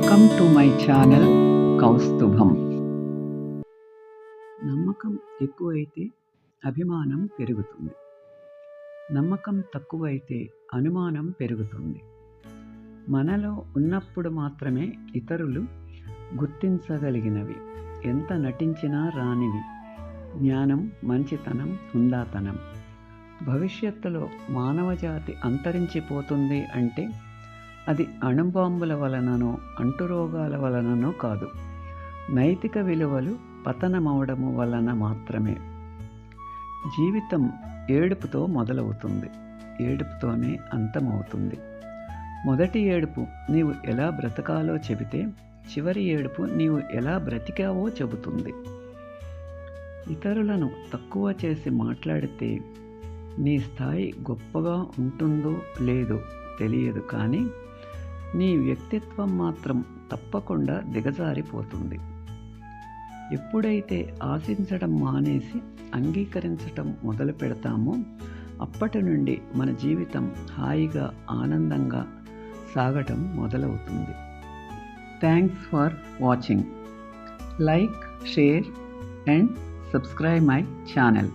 Welcome to my channel Kaustubham. నమ్మకం ఎక్కువైతే అభిమానం పెరుగుతుంది. నమ్మకం తక్కువైతే అనుమానం పెరుగుతుంది. మనలో ఉన్నప్పుడు మాత్రమే ఇతరులు గుర్తించగలిగినవి ఎంత నటించినా రానివి జ్ఞానం, మంచితనం, హుందాతనం. భవిష్యత్తులో మానవజాతి అంతరించిపోతుంది అంటే అది అణుబాంబుల వలననో అంటురోగాల వలననో కాదు, నైతిక విలువలు పతనమవడము వలన మాత్రమే. జీవితం ఏడుపుతో మొదలవుతుంది, ఏడుపుతోనే అంతమవుతుంది. మొదటి ఏడుపు నీవు ఎలా బ్రతకాలో చెబితే, చివరి ఏడుపు నీవు ఎలా బ్రతికావో చెబుతుంది. ఇతరులను తక్కువ చేసి మాట్లాడితే నీ స్థాయి గొప్పగా ఉంటుందో లేదో తెలియదు, కానీ నీ వ్యక్తిత్వం మాత్రం తప్పకుండా దిగజారిపోతుంది. ఎప్పుడైతే ఆశించడం మానేసి అంగీకరించటం మొదలు పెడతామో అప్పటి నుండి మన జీవితం హాయిగా, ఆనందంగా సాగటం మొదలవుతుంది. Thanks for watching. Like, share and subscribe my channel.